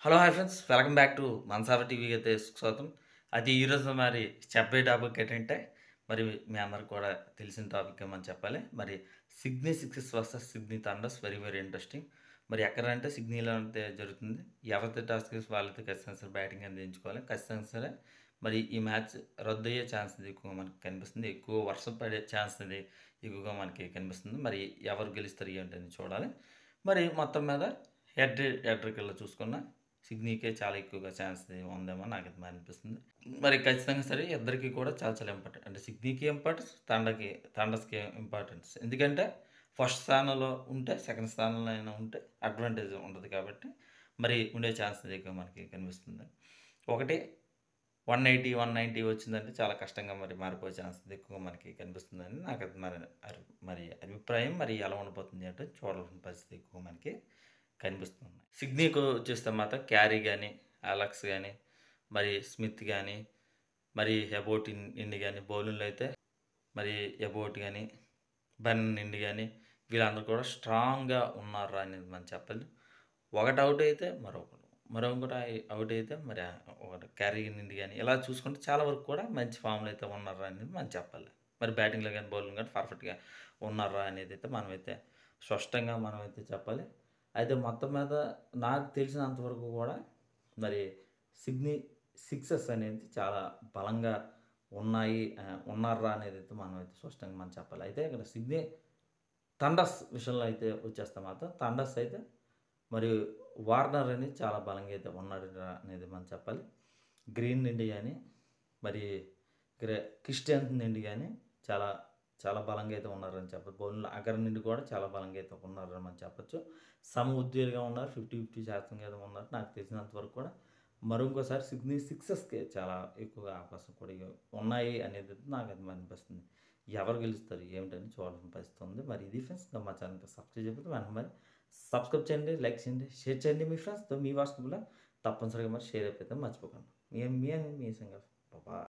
Hello! Hi friends. Welcome back to మనసార టీవీకి అయితే స్వాగతం. అది ఈరోజు మరి చెప్పే టాపిక్ ఏంటంటే, మరి మీ అందరికి కూడా తెలిసిన టాపికే మనం చెప్పాలి. మరి Sydney sixes versus Sydney Thunders very very interesting. మరి ఎక్కడంటే సిడ్నీలో అయితే జరుగుతుంది. ఎవరైతే టాస్ గెలిసి వాళ్ళైతే ఖచ్చితంగా సరే బ్యాటింగ్ అనేది ఎంచుకోవాలి. ఖచ్చితంగా సరే మరి ఈ మ్యాచ్ రద్దయ్యే ఛాన్స్ అనేది ఎక్కువగా మనకు కనిపిస్తుంది. ఎక్కువ వర్షం పడే ఛాన్స్ అనేది ఎక్కువగా మనకి కనిపిస్తుంది. మరి ఎవరు గెలుస్తారు ఏంటని చూడాలి. మరి మొత్తం మీద హెడ్ చూసుకున్న సిడ్నీకే చాలా ఎక్కువగా ఛాన్స్ ఉందేమో నాకైతే మరి అనిపిస్తుంది. మరి ఖచ్చితంగా సరే ఇద్దరికీ కూడా చాలా చాలా ఇంపార్టెంట్. అంటే సిడ్నీకి ఇంపార్టెన్స్, థండర్స్‌కి ఇంపార్టెన్స్. ఎందుకంటే ఫస్ట్ స్థానంలో ఉంటే, సెకండ్ స్థానంలో అయినా ఉంటే అడ్వాంటేజ్ ఉంటది కాబట్టి మరి ఉండే ఛాన్స్ ఎక్కువ మనకి కనిపిస్తుంది. ఒకటి 180, 190 వచ్చిందంటే చాలా కష్టంగా మరి మారిపోయే ఛాన్స్ ఎక్కువగా మనకి కనిపిస్తుందని నాకైతే మరి అభిప్రాయం. మరి ఎలా ఉండబోతుంది అంటే చూడాల్సిన పరిస్థితి ఎక్కువ మనకి కనిపిస్తుంది. సిడ్నీకి చూస్తే మాత్రం క్యారీ గాని, అలెక్స్ గాని, మరి స్మిత్ గాని, మరి ఎబోట్ ఇండి గాని బౌలింగ్‌లో అయితే మరి ఎబోట్ గాని, బెన్ ఇండి గాని వీళ్ళందరూ కూడా స్ట్రాంగ్‌గా ఉన్నారు అనేది మనం చెప్పాలి. ఒకటి ఔట్ అయితే మరొకటి ఔట్ అయితే మరి ఒకటి క్యారీ ఇండి గాని ఇలా చూసుకుంటే చాలా వరకు కూడా మంచి ఫామ్‌లో అయితే ఉన్నారు అనేది మనం చెప్పాలి. మరి బ్యాటింగ్‌లో గాని, బౌలింగ్‌లో గాని పర్ఫెక్ట్‌గా ఉన్నారా అనేదైతే మనమైతే స్పష్టంగా మనమైతే చెప్పాలి. అయితే మొత్తం మీద నాకు తెలిసినంత వరకు కూడా మరి సిడ్నీ సిక్సెస్ అనేది చాలా బలంగా ఉన్నార్రా అనేదైతే మనమైతే స్పష్టంగా మనం చెప్పాలి. అయితే ఇక్కడ సిడ్నీ థండర్స్ విషయంలో అయితే వచ్చేస్తే మాత్రం థండర్స్ అయితే మరి వార్నర్ అని చాలా బలంగా అయితే ఉన్నాడురా అనేది మనం చెప్పాలి. గ్రీన్ నుండి గాని, మరి గ్రే క్రిస్టియన్ నుండి గాని చాలా చాలా బలంగా అయితే ఉన్నారని చెప్పొచ్చు. బౌలింగ్‌లో అగర్ నుండి కూడా చాలా బలంగా అయితే ఉన్నారని మనం చెప్పొచ్చు. సమఉజ్జీలుగా ఉన్నారు. 50, 50% అయితే ఉన్నారు. నాకు తెలిసినంత వరకు కూడా ఇంకోసారి సిడ్నీ సిక్సెస్‌కి చాలా ఎక్కువగా అవకాశం కూడా ఉన్నాయి అనేది నాకైతే అనిపిస్తుంది. ఎవరు గెలుస్తారు ఏమిటని చూడాల్సిన పరిస్థితి ఉంది. మరి ఇది ఫ్రెండ్స్ మా ఛానల్‌కి సబ్స్క్రైబ్ చేయకపోతే వెంటనే మరి సబ్స్క్రైబ్ చేయండి, లైక్ చేయండి, షేర్ చేయండి మీ ఫ్రెండ్స్‌తో. మీ వాట్సాప్‌లో తప్పనిసరిగా మరి షేర్ అయిపోతే మర్చిపోకండి. మీ మీ మీ సింగర్. బాయ్.